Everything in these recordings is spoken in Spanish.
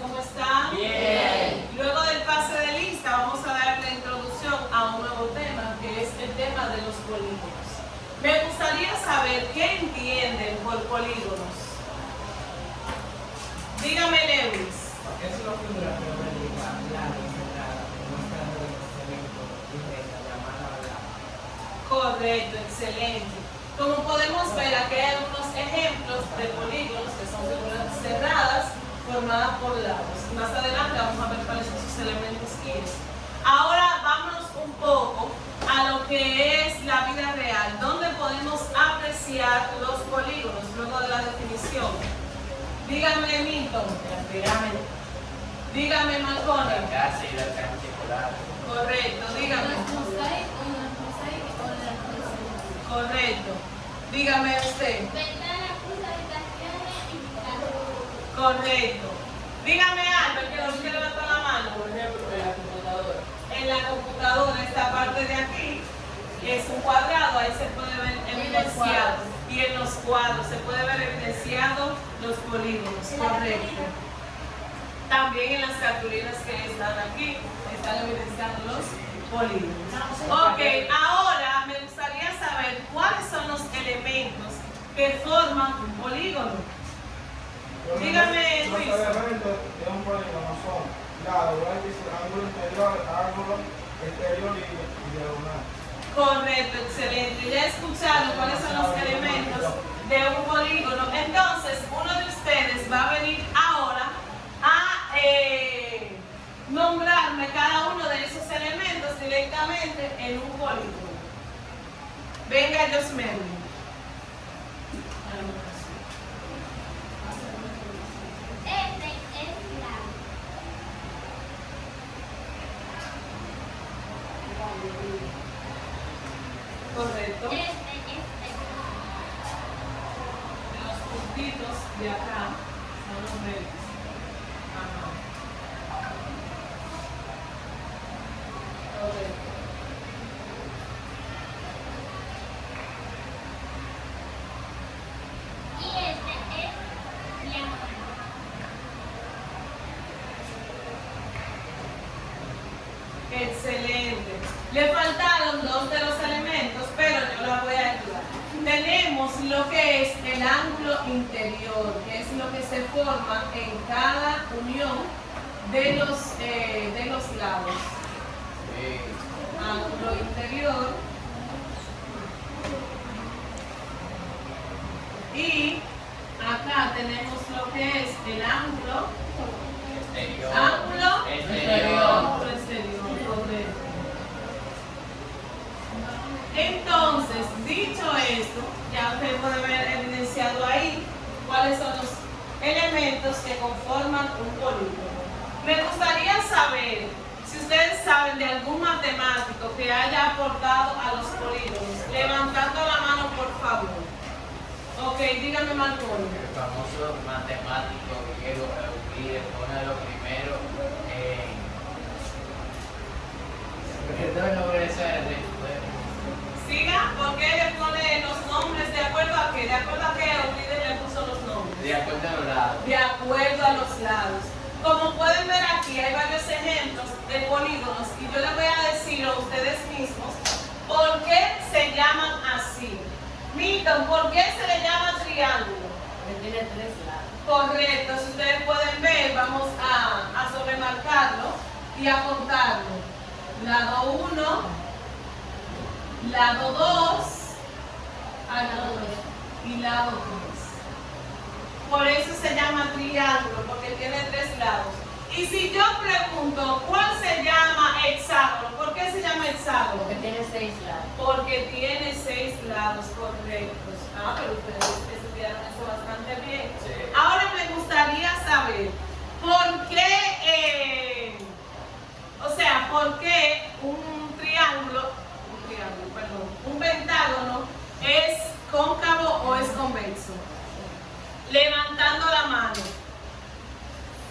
¿cómo están? Bien. Luego del pase de lista vamos a dar la introducción a un nuevo tema, que es el tema de los polígonos. Me gustaría saber qué entienden por polígonos. Dígame, Lewis. Es una figura geométrica plana y centrada, demostrando el crecimiento y recta llamada la. Correcto, excelente. Como podemos ver, aquí hay algunos ejemplos de polígonos que son figuras cerradas formadas por lados. Más adelante vamos a ver cuáles son sus elementos guías. Ahora vámonos un poco a lo que es la vida real, donde podemos apreciar los polígonos luego de la definición. Dígame, Milton. Las pirámides, Dígame, la Malcona. casa y la triangular. Correcto, dígame. Correcto. Dígame usted. Correcto. Dígame, Albert, que no se levantó la mano. Por ejemplo, en la computadora. En la computadora, esta parte de aquí es un cuadrado, ahí se puede ver evidenciado. Y en los cuadros se puede ver evidenciado los polígonos. Correcto. También en las cartulinas que están aquí están evidenciando los polígonos. Ok, ahora me gustaría saber cuáles son los elementos que forman un polígono. Dígame, Los Luis. elementos de un polígono son lado, vértice, ángulo interior, ángulo exterior y diagonal. Correcto, excelente. Ya escucharon cuáles son los elementos de un polígono. Entonces, uno de ustedes va a venir ahora a nombrarme cada uno de esos elementos directamente en un polígono. Venga, Josmel. Correcto. Los puntitos de acá son los vértices. Ajá. Correcto. Excelente. Le faltaron dos de los elementos, pero yo la voy a ayudar. Tenemos lo que es el ángulo interior, que es lo que se forma en cada unión de los lados. Ángulo interior. Y acá tenemos lo que es el ángulo Exterior. Ángulo Exterior. ángulo exterior, correcto. Entonces, dicho esto, ya usted puede ver evidenciado ahí cuáles son los elementos que conforman un polígono. Me gustaría saber si ustedes saben de algún matemático que haya aportado a los polígonos. Levantando la mano, por favor. Ok, dígame, Marconi. El famoso matemático griego Euclides pone lo primero en. Perdón, no voy a saber Siga, ¿por qué le pone los nombres de acuerdo a qué? ¿De acuerdo a qué Euclides le puso los nombres? de acuerdo a los lados. De acuerdo a los lados. Como pueden ver aquí, hay varios ejemplos de polígonos y yo les voy a decir a ustedes mismos por qué se llaman así. Milton, ¿por qué se le llama triángulo? Porque tiene tres lados. Correcto, si ustedes pueden ver, vamos a sobremarcarlo y a contarlo. Lado 1, lado 2, y lado 3. Por eso se llama triángulo, porque tiene tres lados. Y si yo pregunto, ¿cuál se llama hexágono? ¿Por qué se llama hexágono? Porque tiene 6 lados. Porque tiene 6 lados correctos. Ah, pero ustedes estudiaron eso bastante bien. Sí. Ahora me gustaría saber, ¿por qué, por qué un pentágono es cóncavo o es convexo? Levantando la mano.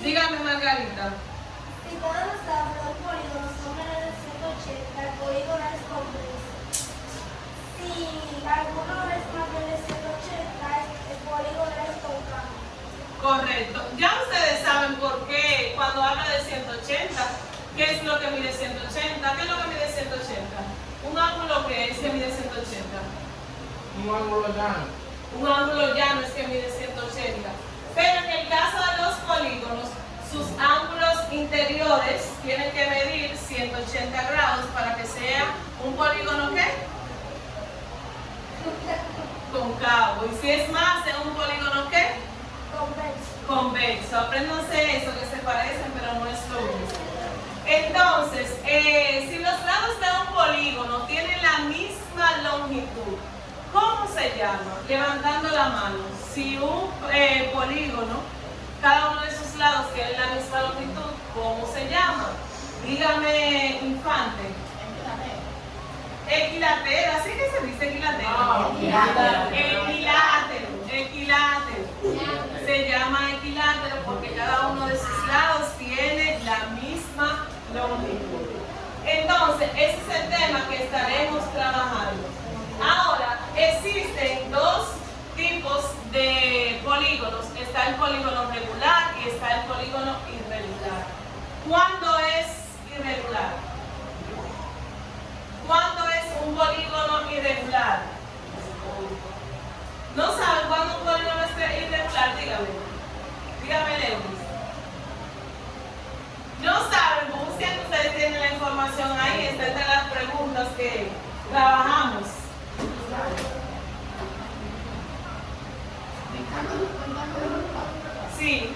Dígame, Margarita. Si todos los lados de un polígono son menores de 180, el polígono es convexo. Si alguno es mayor de 180, el polígono es cóncavo. Correcto. Ya ustedes saben por qué cuando habla de 180, ¿qué es lo que mide 180? ¿Qué es lo que mide 180? Un ángulo que es que mide 180. Un ángulo llano. Un ángulo llano es que mide 180. Pero en el caso de los polígonos, sus ángulos interiores tienen que medir 180 grados para que sea un polígono ¿qué? Concavo. Y si es más, es un polígono ¿qué? Convexo. Apréndanse eso, que se parecen, pero no es lo mismo. Entonces, si los lados de un polígono tienen la misma longitud, ¿cómo se llama? Levantando la mano. Si un polígono, cada uno de sus lados tiene la misma longitud, ¿cómo se llama? Dígame, infante. Equilátero, ¿así que se dice equilátero? Equilátero. Se llama equilátero porque cada uno de sus lados tiene la misma longitud. Entonces, ese es el tema que estaremos trabajando. Ahora, existen dos tipos de polígonos. Está el polígono regular y está el polígono irregular. ¿Cuándo es irregular? ¿Cuándo es un polígono irregular? ¿No saben cuándo un polígono es irregular? Dígame, Lewis. No saben, busquen, ustedes tienen la información ahí, está entre las preguntas que trabajamos. Sí.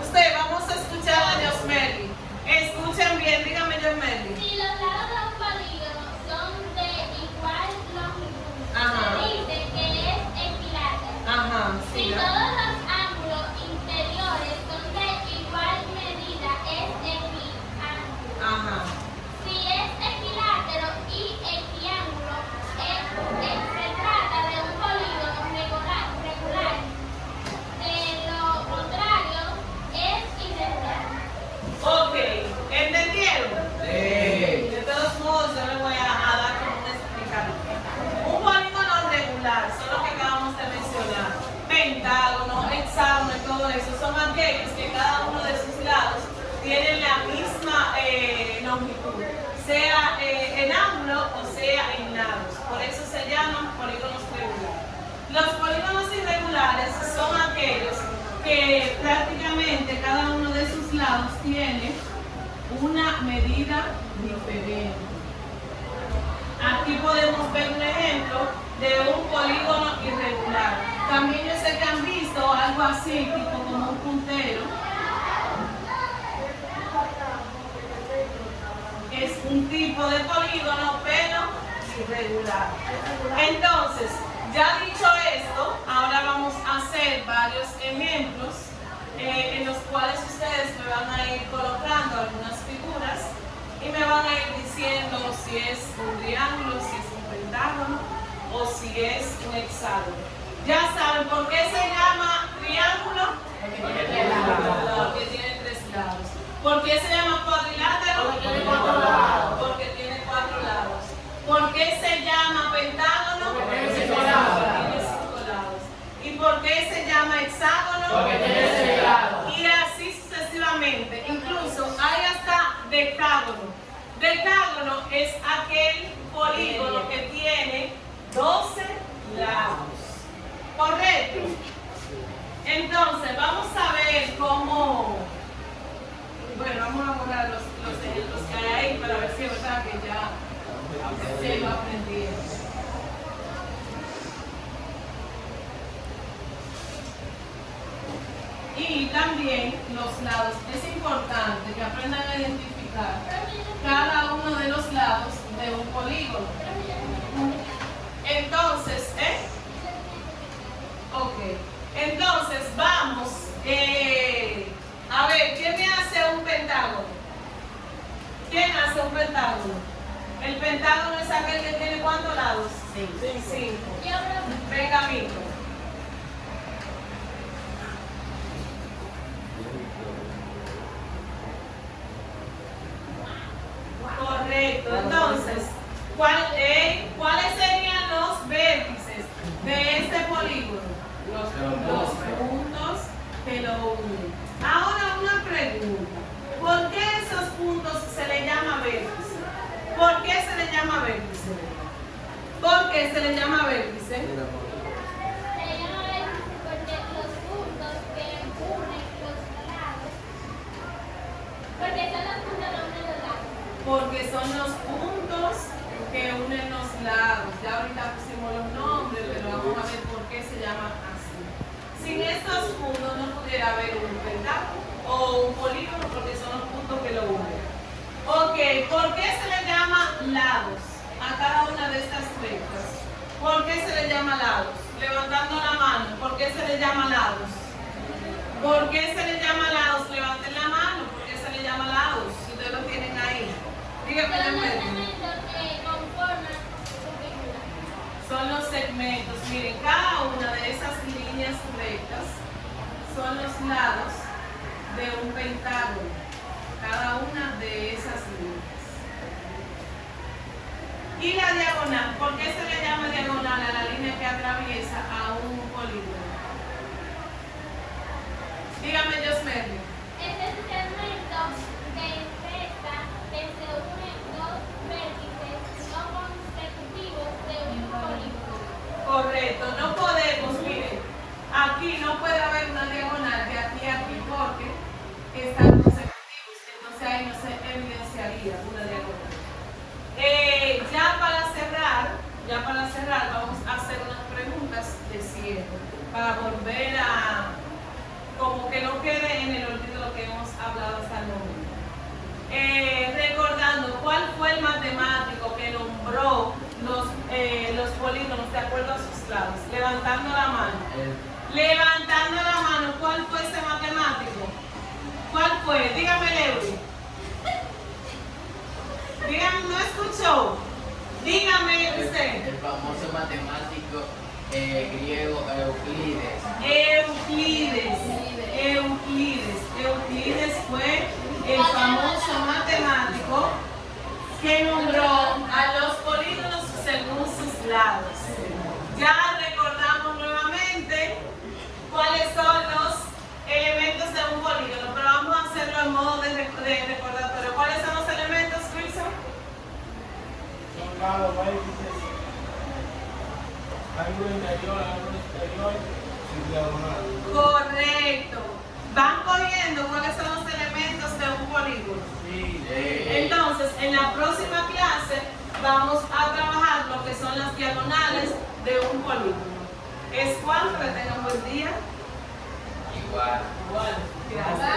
Usted, vamos a escuchar a Diosmeli. Escuchen bien, dígame Diosmeli. Si los lados de un polígono son de igual longitud, Ajá. se dice que es equilátero. Ajá, Si sí. todos los ángulos interiores son de igual medida, es equiángulo. Ajá. Si es equilátero y equiángulo, se trata de un polígono regular. De lo contrario, es irregular. Ok, ¿entendieron? Sí. De todos modos, yo les voy a dar como un explicado. Un polígono regular, son los que acabamos de mencionar. Pentágono, hexágono y todo eso son aquellos que cada uno de sus lados tienen la misma longitud, sea en ángulo o sea en lados. Por eso se llaman polígonos regulares. Los polígonos irregulares son aquellos que prácticamente cada uno de sus lados tiene una medida diferente. Aquí podemos ver un ejemplo de un polígono irregular. También yo sé que han visto algo así, tipo como un puntero. Es un tipo de polígono, pero irregular. Entonces, ya dicho esto, ahora vamos a hacer varios ejemplos en los cuales ustedes me van a ir colocando algunas figuras y me van a ir diciendo si es un triángulo, si es un pentágono o si es un hexágono. Ya saben por qué se llama triángulo, porque tiene 3 lados. ¿Por qué se llama cuadrilátero? Porque tiene 4 lados. Porque tiene 4 lados. ¿Por qué se llama pentágono? Porque tiene 5 lados. ¿Y por qué se llama hexágono? Porque tiene 6 lados. Y así sucesivamente. Incluso hay hasta decágono. Decágono es aquel polígono que tiene 12 lados. ¿Correcto? Entonces, vamos a ver cómo... Bueno, vamos a borrar los ejemplos que hay ahí para ver si es verdad que ya se lo aprendieron. Y también los lados. Es importante que aprendan a identificar cada uno de los lados de un polígono. Entonces, ok. Entonces, vamos a ver, ¿quién me hace un pentágono? ¿Quién hace un pentágono? El pentágono es aquel que tiene ¿cuántos lados? 5. Venga, amigo. Correcto. Entonces, ¿cuáles serían los vértices de este polígono? Los puntos que lo son los puntos que unen los lados. Ya ahorita pusimos los nombres, pero vamos a ver por qué se llaman así. Sin estos puntos no pudiera haber un pentágono o un polígono porque son los puntos que lo unen. Ok, ¿por qué se le llama lados a cada una de estas rectas? ¿Por qué se le llama lados? Levantando la mano, ¿por qué se le llama lados? ¿Por qué se le llama lados? Levanten la mano, ¿por qué se le llama lados? Si ustedes lo tienen ahí. Dígame Son en los medio. elementos que conforman su figura. Son los segmentos. Miren, cada una de esas líneas rectas son los lados de un pentágono. Cada una de esas líneas. Y la diagonal, ¿por qué se le llama diagonal a la línea que atraviesa a un polígono? Dígame, Josmerly. Este es el segmento de recta que se une dos vértices no consecutivos de un polígono. Correcto, no podemos, miren, aquí no puede haber una diagonal de aquí a aquí porque están consecutivos, entonces ahí no se evidenciaría una diagonal. Ya para cerrar vamos a hacer unas preguntas de cierre para volver a, como que no quede en el olvido lo que hemos hablado hasta el momento. Recordando, ¿cuál fue el matemático que nombró los polígonos de acuerdo a sus lados? Levantando la mano. Levantando la mano, ¿cuál fue ese matemático? ¿Cuál fue? Dígame, Lewis. Dígame, ¿no escuchó? Dígame usted. El famoso matemático griego Euclides. Euclides fue el famoso matemático que nombró a los polígonos según sus lados. Ya recordamos nuevamente cuáles son los elementos de un polígono, pero vamos a hacerlo en modo de recordatorio. ¿Cuáles son los elementos, Wilson? Son lados, vértices, ángulo interior, ángulo exterior y diagonal. Correcto. ¿Van cogiendo cuáles son los elementos de un polígono? Sí. Entonces, en la próxima clase vamos a trabajar lo que son las diagonales de un polígono. Es cuanto, que tengan buen día. Igual. Gracias.